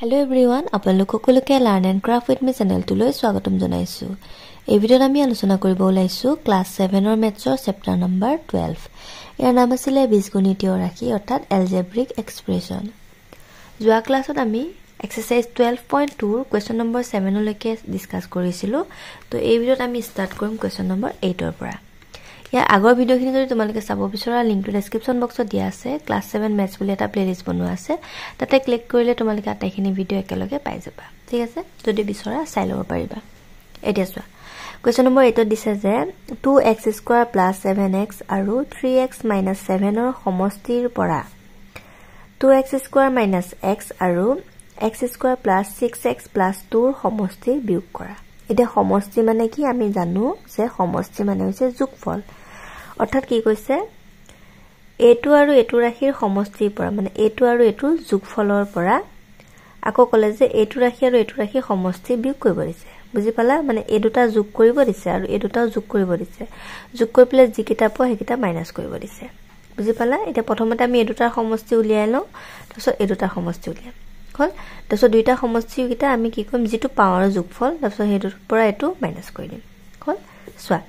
Hello everyone, আপোনালোক সকলোকে Learn and Craft with me channel তুলৈ স্বাগতম জনাইছো। এই ভিডিঅ'ত আমি আলোচনা কৰিব ওলাইছো ক্লাস 7 ৰ মেথছৰ চেপ্টাৰ নম্বৰ 12। ইয়াৰ নাম আছিল বীজগণিতীয় ৰাশি অৰ্থাৎ এলজেব্ৰিক এক্সপ্ৰেছন। যোৱা ক্লাছত আমি এক্সাৰসাইজ 12.2 ৰ কোৱেশ্চন নম্বৰ 7 লৈকে ডিসকাস কৰিছিলো। তো এই ভিডিঅ'ত আমি স্টাৰ্ট কৰিম কোৱেশ্চন নম্বৰ 8 ৰ পৰা। ইয়াৰ আগৰ ভিডিঅ'খিনি যদি তোমালোকে চাব বিচৰা লিংকটো ডেসক্ৰিপচন বক্সত দিয়া আছে। ক্লাস 7 মেথছ বুলি এটা প্লেলিষ্ট বনোৱা আছে, তাতে ক্লিক কৰিলে তোমালোকে আটাইখিনি ভিডিঅ' একেলগে পাই যাবা। ঠিক আছে, যদি বিচৰা চাই ল'ব পাৰিবা। এতিয়া চোৱা কোৱেশ্চন নম্বৰ 8 ত দিছে যে 2x² + 7x আৰু 3x - 7 ৰ সমষ্টিৰ পৰা 2x² - x আৰু x² + 6x + 2 ৰ সমষ্টি বিয়োগ কৰা। এতিয়া সমষ্টি মানে কি আমি জানো যে সমষ্টি মানে হৈছে যোগফল। অৰ্থাৎ কি কৈছে এটো আৰু এটো ৰাশিৰ সমষ্টিৰ পৰা মানে এটো আৰু এটো যোগফলৰ পৰা আকৌ কলে যে এটো ৰাশি আৰু এটো ৰাশিৰ সমষ্টি বিয়োগ কৰিব দিছে। বুজি পালা? মানে এই দুটা যোগ কৰিব দিছে আৰু এই দুটাও যোগ কৰিব দিছে। যোগ কৰি পেলাই যিকিটা পাও সেইকিটা মাইনাস কৰিব দিছে। বুজি পালা? এতিয়া প্ৰথমতে আমি এই দুটাৰ সমষ্টি উলিয়াই লওঁ, তাৰপিছত এই দুটাৰ সমষ্টি উলিয়াম। হল? তাৰপিছত দুইটা সমষ্টিকিটা আমি কি কৰিম যিটো পাৱাৰ যোগফল তাৰপিছত হেতুৰ পৰা এটো মাইনাস কৰি দিম। হল? সোৱা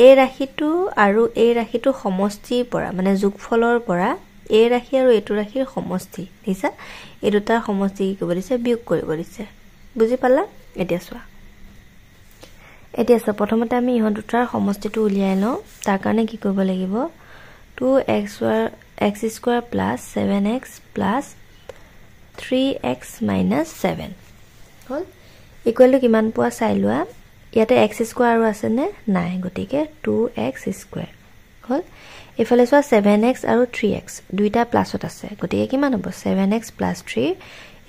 এই ৰাশিটো আৰু এই ৰাশিটো সমষ্টিৰ পৰা মানে যোগফলৰ পৰা এই ৰাশি আৰু এটো ৰাশিৰ সমষ্টি দিছা এই দুটাৰ সমষ্টি কি কৰিব দিছে বিয়োগ কৰিব দিছে। বুজি পালা? এতিয়া সোৱা প্ৰথমতে আমি ইহত দুটাৰ সমষ্টিটো উলিয়াই লওঁ। তাৰ কাৰণে কি কৰিব লাগিব 2x² + 7x + 3x - 7 hall equal to কিমান পোৱা চাই লোৱা। ইয়াতে x² আৰু আছে নে নাই, গতিকে 2x² হল। এফালে সোৱা 7x আৰু 3x দুইটা প্লাসত আছে, গতিকে কিমান হ'ব 7x + 3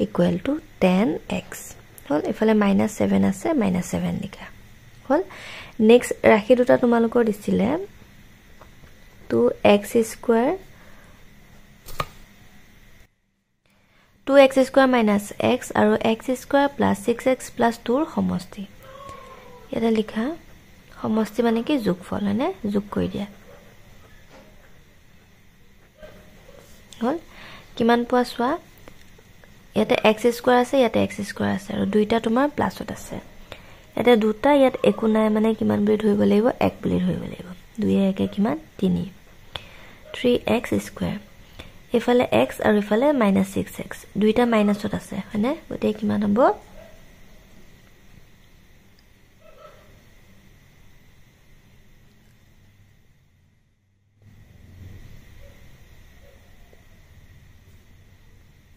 ইকুৱেল টু 10x হল। এফালে -7 আছে -7 লিখা হল। নেক্সট ৰাশি দুটা তোমালোকৰ দিছিলে 2x² - x আৰু x² + 6x + 2 ৰ সমষ্টি। ইয়াতে লিখা সমষ্টি মানে কি যোগফল হয়নে, যোগ কৰি দিয়া হল। কিমান পোৱা চোৱা ইয়াতে x² আছে ইয়াতে x² আছে আৰু দুইটা তোমাৰ প্লাসত আছে। ইয়াতে দুটা ইয়াত একো নাই মানে কিমান বুলি ধৰিব লাগিব 1 বুলি ধৰিব লাগিব। 2 - 1 কিমান 3 3x²। এফালে x আৰু এফালে -6x দুইটা মাইনাসত আছে হয়নে, গতিকে কিমান হ'ব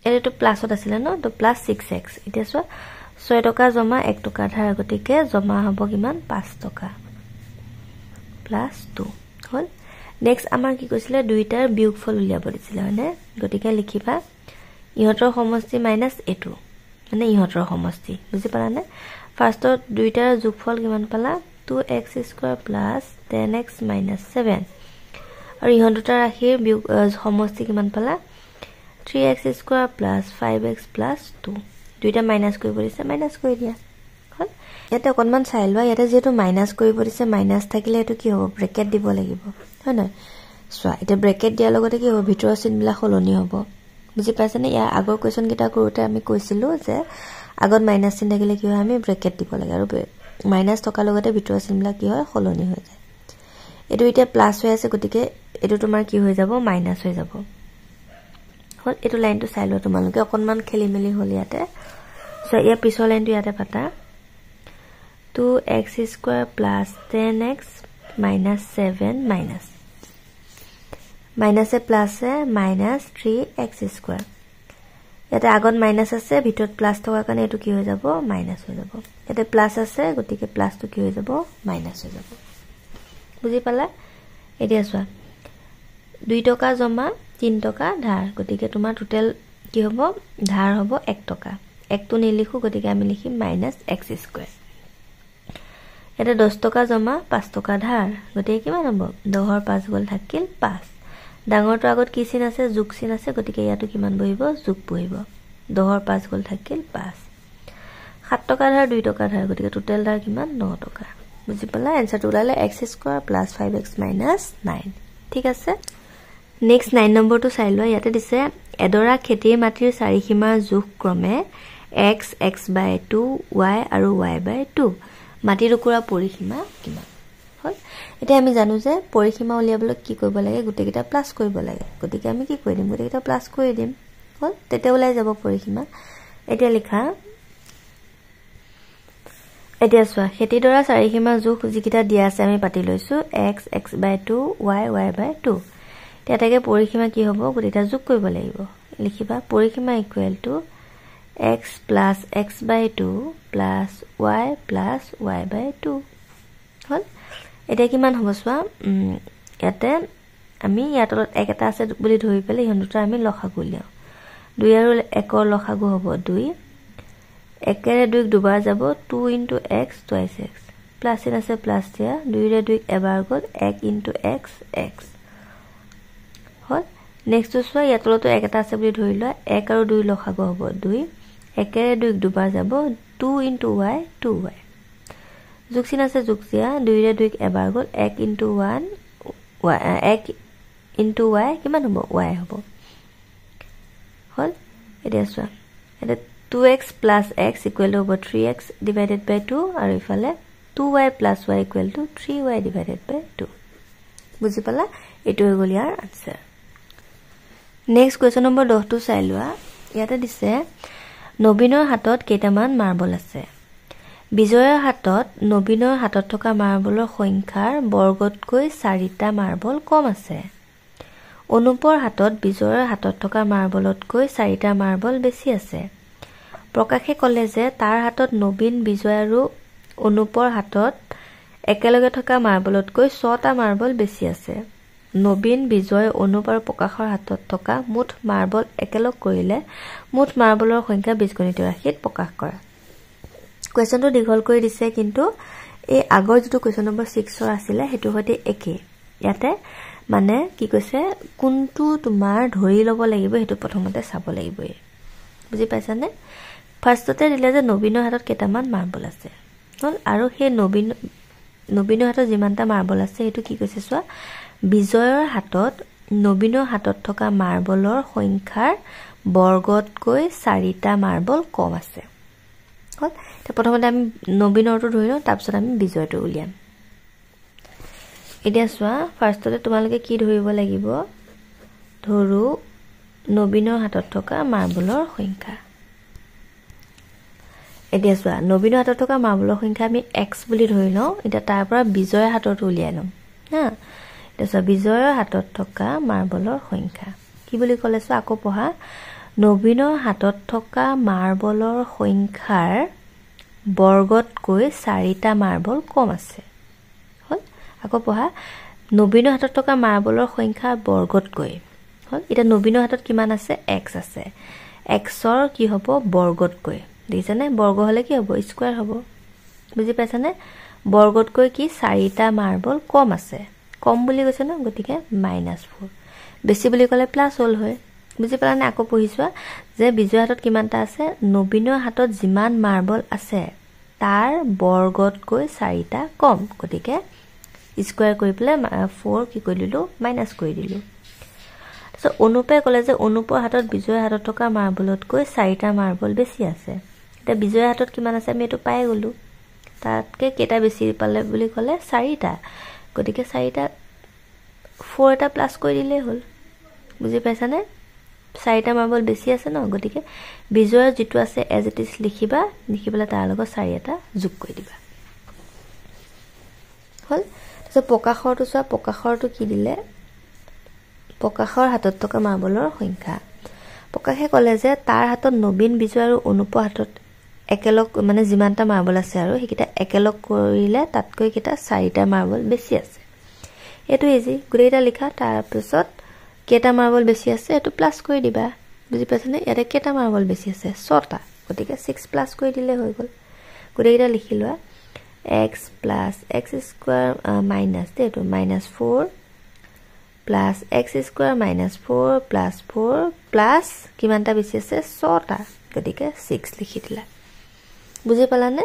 এটো প্লাসত আছিল ন, তো +6x। এতিয়া চোৱা 6 টকা জমা 1 টকা ধাৰ, গতিকে জমা হ'ব কিমান 5 টকা +2 হল। নেক্সট আমাৰ কি কৈছিলে দুইটাৰ বিয়োগফল উলিয়াব দিছিলে হয়নে, গতিকে লিখিবা ইহতৰ সমষ্টি মাইনাস এটো মানে ইহতৰ সমষ্টি। বুজি পালানে? ফাৰ্ষ্টত দুইটাৰ যোগফল কিমান পালা 2x² + 10x - 7 আৰু ইহত দুটা ৰাশিৰ বিয়োগ সমষ্টি কিমান পালা 3x² + 5x + 2 দুইটা মাইনাস কৰিব দিছে মাইনাস কৰি দিয়া হল। ইয়াতে অকনমান চাই লোৱা, ইয়াতে যেটো মাইনাস কৰিব দিছে মাইনাস থাকিলে এটো কি হ'ব ব্ৰেকেট দিব লাগিব হয় নহয়। সোৱা এটা ব্ৰেকেট দিয়াৰ লগতে কি হ'ব ভিতৰৰ চিনবিলাক সলনি হ'ব। বুজি পাইছানে? ইয়াৰ আগৰ কোৱেশ্চন কিটা কৰোতে আমি কৈছিলো যে আগত মাইনাস চিন থাকিলে কি হয় আমি ব্ৰেকেট দিব লাগে আৰু মাইনাস থকাৰ লগতে ভিতৰৰ চিনবিলাক কি হয় সলনি হৈ যায়। এটো এতিয়া প্লাস হৈ আছে, গতিকে এটো তোমাৰ কি হৈ যাব মাইনাস হৈ যাব হল। এটো লাইনটো চাই লোৱা তোমালোকে অকনমান খেলিমেলি হল ইয়াতে। সো ইয়াৰ পিছৰ লাইনটো ইয়াতে পাতা 2x² + 10x - 7 মাইনাসে প্লাসে -3x²। ইয়াতে আগত মাইনাস আছে ভিতৰত প্লাস থকাৰ কাৰণে এটো কি হৈ যাব মাইনাস হৈ যাব। ইয়াতে প্লাস আছে গতিকে প্লাসটো কি হৈ যাব মাইনাস হৈ যাব। বুজি পালা? এতিয়া চোৱা 2 টকা জমা 3 টকা ধাৰ, গতিকে তোমাৰ টোটাল কি হ'ব ধাৰ হ'ব 1 টকা। 1 টো নিলিখো, গতিকে আমি লিখিম -x²। এটা 10 টকা জমা 5 টকা ধাৰ, গতিকে কিমান হ'ব 10 ৰ 5 গল থাকিল 5। ডাঙৰটো আগত কি চিন আছে যোগ চিন আছে, গতিকে ইয়াতো কিমান বহিব যোগ বহিব। 10 ৰ 5 গল থাকিল 5। 7 টকা ধাৰ 2 টকা ধাৰ, গতিকে টোটাল ধাৰ কিমান 9 টকা। বুজি পালা? এনসাৰটো ওলালে x² + 5x - 9। ঠিক আছে। নেক্সট 9 নম্বৰটো চাই লোৱা। ইয়াতে দিছে এডৰা খেতিৰ মাটিৰ চাৰিসীমাৰ জোখ ক্ৰমে x x/2 y আৰু y/2 মাটি টুকুৰা পৰিসীমা কিমান হল এটা আমি জানো যে পৰিসীমা উলিয়াবলৈ কি কৰিব লাগে গুটেকিটা প্লাস কৰিব লাগে গতিকে আমি কি কৰি দিম গুটেকিটা প্লাস কৰি দিম হল তেতে ওলাই যাব পৰিসীমা এটা লিখা এতিয়া সোৱা খেতিডৰা চাৰিসীমা জোখ যিকিটা দিয়া আছে আমি পাতি লৈছো x x/2 y y/2 তেটাকে পৰিসীমা কি হ'ব গুটেকিটা যোগ কৰিব লাগিব লিখিবা পৰিসীমা equal to x plus x/2 plus y plus y/2 হল এটা কিমান হ'ব সোৱা ইয়াতে আমি ইয়াত এক এটা আছে বুলি ধৰি পেলে ইহন দুটা আমি লসাগু উলিয়াও 2 আৰু 1 ৰ লসাগু হ'ব 2 একেৰে 2 দুবাৰ যাব 2 into x twice x plus in আছে প্লাস দিয়া 2 ৰে 2 এবাৰ গল 1 into x x হল নেক্সট সোৱা ইয়াত তলতো এক এটা আছে বুলি ধৰি লোৱা 1 আৰু 2 লসাগু হ'ব 2 একেৰে 2 দুবাৰ যাব 2 into y 2y যোগচিন আছে যোগচিয়া 2 ৰে 2 এবাৰ গল 1 into 1 y 1 into y কিমান হ'ব y হ'ব হল এটা সোৱা এটা 2x plus x equal to 3x divided by 2 আৰু ইফালে 2y plus y equal to 3y divided by 2 বুজি পালা এটো হৈ গল ইয়াৰ আনসাৰ নেক্সট কোৱেশ্চন নম্বৰ 10 টো চাই লোৱা ইয়াতে দিছে নবীনৰ হাতত কেইটামান মাৰ্বল আছে বিজয়ৰ হাতত নবীনৰ হাতত থকা মাৰ্বলৰ সংখ্যাৰ বৰ্গতকৈ 4টা মাৰ্বল কম আছে অনুপৰ হাতত বিজয়ৰ হাতত থকা মাৰ্বলতকৈ 4টা মাৰ্বল বেছি আছে প্ৰকাশে কলে যে তাৰ হাতত নবীন বিজয় আৰু অনুপৰ হাতত একেলগে থকা মাৰ্বলতকৈ 6টা মাৰ্বল বেছি আছে নবীন বিজয় অনুপ আৰু প্ৰকাশৰ হাতত থকা মুঠ মাৰ্বল একেলগ কৰিলে মুঠ মাৰ্বলৰ সংখ্যা বীজগণিত ৰাশিত প্ৰকাশ কৰা কোৱেশ্চনটো দীঘল কৰি দিছে কিন্তু এই আগৰ যেটো কোৱেশ্চন নম্বৰ 6 ৰ আছিল হেতু হতে একে ইয়াতে মানে কি কৈছে কোনটো তোমাৰ ধৰি লব লাগিব হেতু প্ৰথমতে চাব লাগিব বুজি পাইছানে ফাৰ্ষ্টতে দিলে যে নবীনৰ হাতত কেইটামান মাৰ্বল আছে হল আৰু হে নবীনৰ হাতত যিমানটা মাৰ্বল আছে হেতু কি কৈছে সোৱা বিজয়ৰ হাতত নবীনৰ হাতত থকা মাৰ্বলৰ সংখ্যাৰ বৰ্গতকৈ 4টা মাৰ্বল কম আছে হল তে প্ৰথমতে আমি নবীনৰটো ধৰি লওঁ তাৰপিছত আমি বিজয়টো উলিয়াম এতিয়া সোৱা ফাৰ্ষ্টতে তোমালোকে কি ধৰিব লাগিব ধৰু নবীনৰ হাতত থকা মাৰ্বলৰ সংখ্যা এতিয়া সোৱা নবীনৰ হাতত থকা মাৰ্বলৰ সংখ্যা আমি x বুলি ধৰি লওঁ এটা তাৰ পৰা বিজয়ৰ হাতত উলিয়াই লম হা এতিয়া বিজয়ৰ হাতত থকা মাৰ্বলৰ সংখ্যা কি বুলি ক'লে সোৱা আকৌ পঢ়া নবীনৰ হাতত থকা মাৰ্বলৰ সংখ্যাৰ বৰ্গতকৈ 4টা মাৰ্বল কম আছে হল আকৌ পঢ়া নবীনৰ হাতত থকা মাৰ্বলৰ সংখ্যাৰ বৰ্গতকৈ হল এটা নবীনৰ হাতত কিমান আছে x আছে x ৰ কি হ'ব বৰ্গতকৈ দেখিছানে বৰ্গ হলে কি হ'ব স্কয়াৰ হ'ব বুজি পাইছানে বৰ্গতকৈ কি 4টা মাৰ্বল কম আছে কম বুলি কৈছে ন গতিকে -4 বেছি বুলি ক'লে প্লাস হল হয় বুজি পালানে আকৌ পঢ়িছোৱা যে বিজয়ৰ হাতত কিমানটা আছে নবীনৰ হাতত যিমান মাৰ্বল আছে তাৰ বৰ্গতকৈ 4টা কম গতিকে স্কয়াৰ কৰি পেলে 4 কি কৰি দিলো মাইনাস কৰি দিলো সো অনুপে ক'লে যে অনুপৰ হাতত বিজয়ৰ হাতত থকা মাৰ্বলতকৈ 4টা মাৰ্বল বেছি আছে এটা বিজয়ৰ হাতত কিমান আছে আমি এটো পাই গলো তাতকে কেটা বেছি পালে বুলি ক'লে 4টা গতিকে 4টা 4 এটা প্লাস কৰি দিলে হল বুজি পাইছানে 4টা মাৰ্বল বেছি আছে ন গতিকে বিজয়ৰ যেটো আছে এজ ইট ইজ লিখিবা লিখিবলে তাৰ লগত 4 এটা যোগ কৰি দিবা হল সো প্ৰকাশৰটো সোৱা প্ৰকাশৰটো কি দিলে প্ৰকাশৰ হাতত থকা মাৰ্বলৰ সংখ্যা প্ৰকাশে ক'লে যে তাৰ হাতত নবীন বিজয় আৰু অনুপৰ হাতত একেলগ মানে যিমানটা মাৰ্বল আছে আৰু হেকিটা একেলগ কৰিলে তাতকৈ কিটা 4টা মাৰ্বল বেছি আছে এটো ইজি গুৰেটা লিখা তাৰ পিছত কেটা মাৰ্বল বেছি আছে এটো প্লাস কৰি দিবা বুজি পাইছানে ইয়াতে কেটা মাৰ্বল বেছি আছে 6টা গতিকে 6 প্লাস কৰি দিলে হৈ গল গুৰেটা লিখি লোৱা x plus x square minus এটো -4 plus x square minus 4 plus 4 plus কিমানটা বেছি আছে 6টা গতিকে 6 লিখি দিলা বুজি পালানে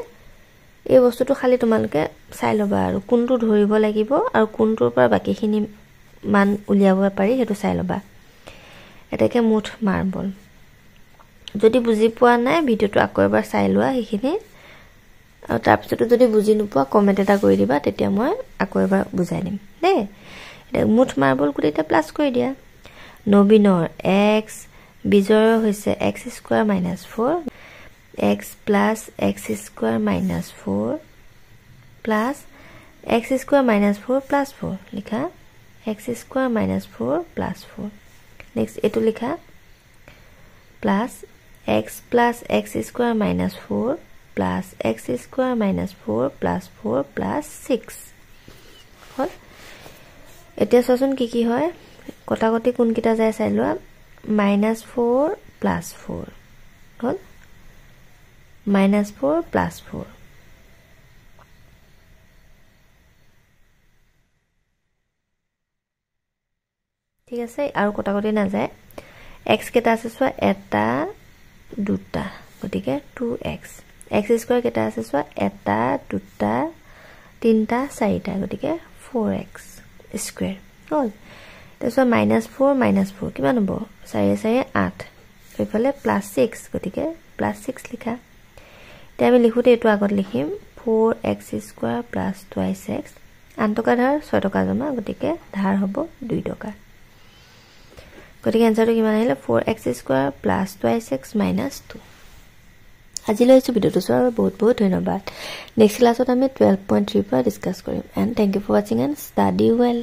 এই বস্তুটো খালি তোমালকে চাই লবা আৰু কোনটো ধৰিব লাগিব আৰু কোনটোৰ পৰা বাকিখিনি মান উলিয়াব পাৰি হেতু চাই লবা এটাকে মুঠ মাৰ্বল যদি বুজি পোৱা নাই ভিডিওটো আকৌ এবাৰ চাই লোৱা সেইখিনি আৰু তাৰ পিছতো যদি বুজি নোপোৱা কমেন্ট এটা কৰি দিবা তেতিয়া মই আকৌ এবাৰ বুজাই দিম দেই এটা মুঠ মাৰ্বল গুটিটা প্লাস কৰি দিয়া নবীনৰ x বিজয় হৈছে x² - 4 x plus x square minus 4 plus x square minus 4 plus 4 लिखा x square minus 4 plus 4 next etu likha plus x plus x square minus 4 plus x square minus 4 plus 4 plus 6 হল এতিয়া সচন কি হয় কটাকটি কোন কিটা যায় চাই লোৱা -4 plus 4 হল -4 plus 4 ঠিক আছে আৰু কটাকটি না যায় x কেটা আছে সোয়া এটা দুটা গটিকে 2x x স্কয়ার কেটা আছে সোয়া এটা দুটা তিনটা চাৰিটা গটিকে 4x স্কয়ার হল তেছো -4 কিমান হ'ব 4 4 8 এইফালে +6 গটিকে +6 লিখা তে আমি লিখোতে এটো আগত লিখিম 4x স্কয়ার + 2x 8 টকা ধাৰ 6 টকা জমা গটিকে ধাৰ হ'ব 2 টকা গটিকে আনসাৰটো কিমান আহিলে 4x স্কয়াৰ + 2x - 2 আজিলৈ এই ভিডিওটো চোৱাৰ বহুত বহুত ধন্যবাদ নেক্সট ক্লাছত আমি 12.3 পৰা ডিসকাস কৰিম and thank you for watching and study well